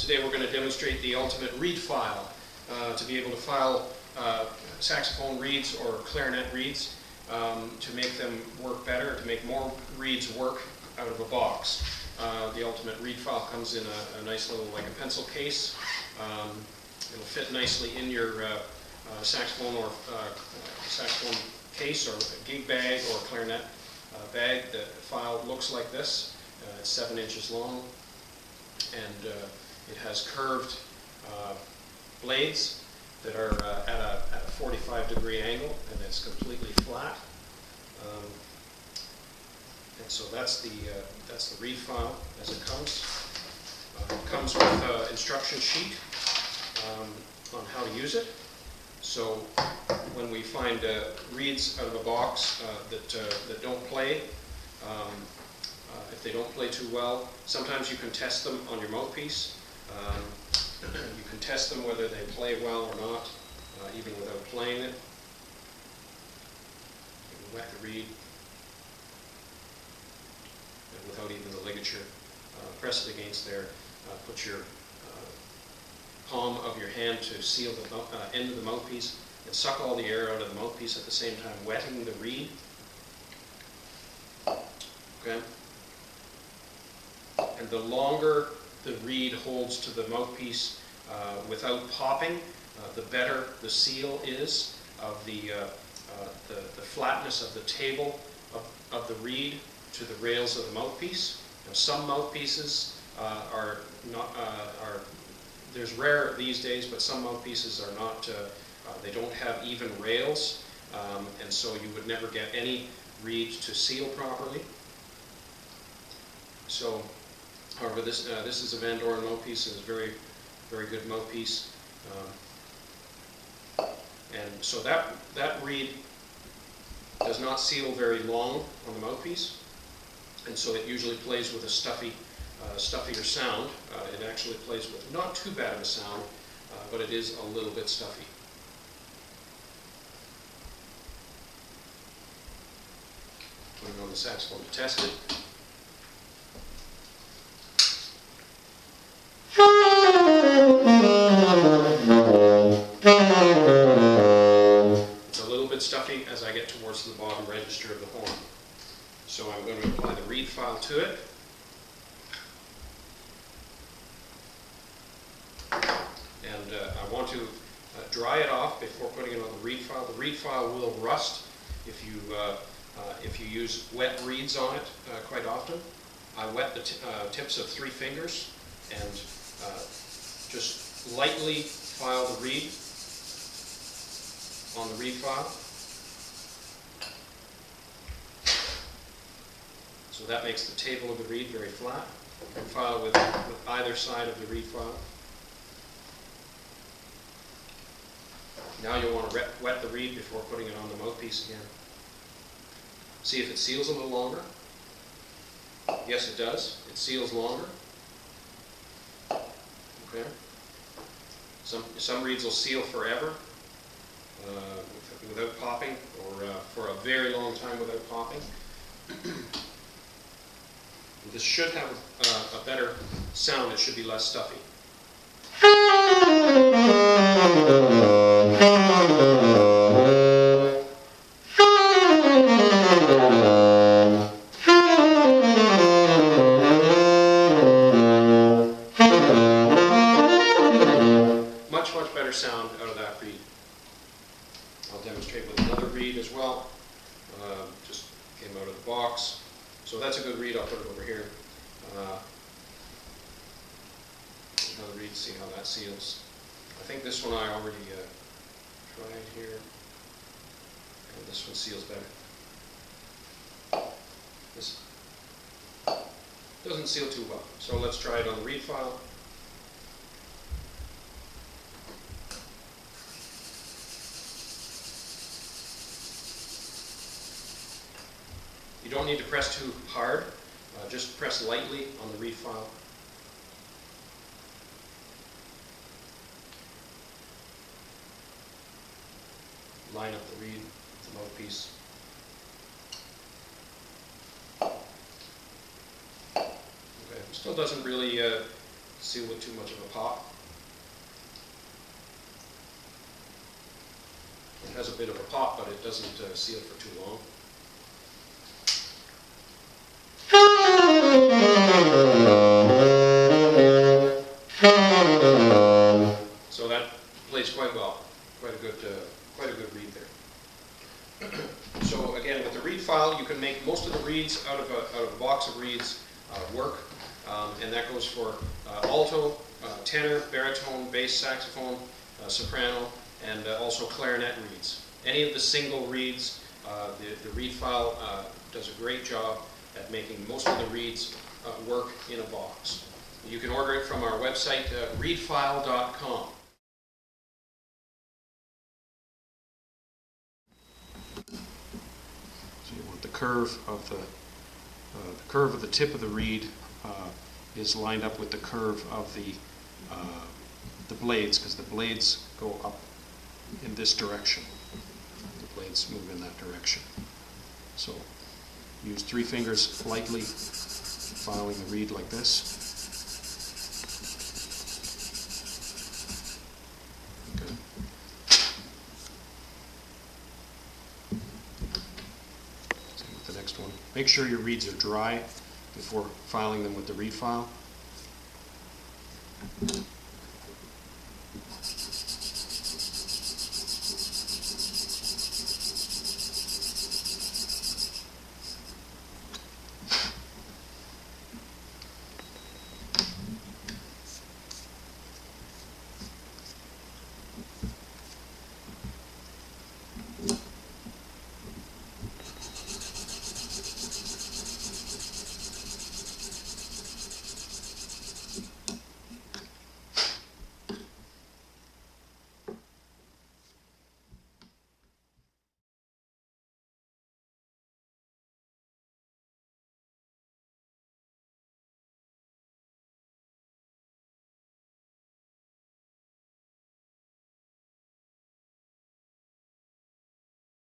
today we're going to demonstrate the ultimate ReedFile, to be able to file saxophone reeds or clarinet reeds, to make them work better, to make more reeds work out of a box. The ultimate ReedFile comes in a nice little, like a pencil case. It'll fit nicely in your saxophone or saxophone case, or a gig bag or clarinet bag. The file looks like this. It's 7 inches long, and it has curved blades that are at a 45-degree angle, and it's completely flat. And so that's the ReedFile as it comes. It comes with an instruction sheet on how to use it. So when we find reeds out of a box that don't play, if they don't play too well, sometimes you can test them on your mouthpiece. You can test them whether they play well or not, even without playing it. You can wet the reed, and without even the ligature. Press it against there. Put your palm of your hand to seal the end of the mouthpiece, and suck all the air out of the mouthpiece at the same time, wetting the reed. Okay? And the longer the reed holds to the mouthpiece without popping, the better the seal is of the flatness of the table of the reed to the rails of the mouthpiece. Now, some mouthpieces are not, there's rare these days, but some mouthpieces are not, they don't have even rails, and so you would never get any reed to seal properly. So, however, this is a Van Doren mouthpiece. It's a very, very good mouthpiece. And so that reed does not seal very long on the mouthpiece, and so it usually plays with a stuffier sound. It actually plays with not too bad of a sound, but it is a little bit stuffy. Put it on the saxophone to test it. It's a little bit stuffy as I get towards the bottom register of the horn. So I'm going to apply the ReedFile to it. And I want to dry it off before putting it on the ReedFile. The ReedFile will rust if you use wet reeds on it quite often. I wet the tips of 3 fingers and just lightly file the reed on the ReedFile. So that makes the table of the reed very flat. You can file with either side of the ReedFile. Now you'll want to wet the reed before putting it on the mouthpiece again. See if it seals a little longer. Yes, it does. It seals longer. Okay. Some reeds will seal forever without popping, or for a very long time without popping. This should have a better sound. It should be less stuffy. Much better sound out of that reed. I'll demonstrate with another reed as well. Just came out of the box. So that's a good reed. I'll put it over here. Another reed, see how that seals. I think this one I already tried here. And this one seals better. This doesn't seal too well. So let's try it on the ReedFile. You don't need to press too hard, just press lightly on the ReedFile. Line up the reed with the mouthpiece. Okay, still doesn't really seal with too much of a pop. It has a bit of a pop, but it doesn't seal for too long. So that plays quite well. Quite a good reed there. So again, with the ReedFile, you can make most of the reeds out of a box of reeds work, and that goes for alto, tenor, baritone, bass saxophone, soprano, and also clarinet reeds. Any of the single reeds, the ReedFile does a great job at making most of the reeds work in a box. You can order it from our website, ReedFile.com. So you want the curve of the tip of the reed is lined up with the curve of the blades, because the blades go up in this direction. The blades move in that direction. So use 3 fingers lightly, filing the reed like this. Okay. Same with the next one. Make sure your reeds are dry before filing them with the ReedFile.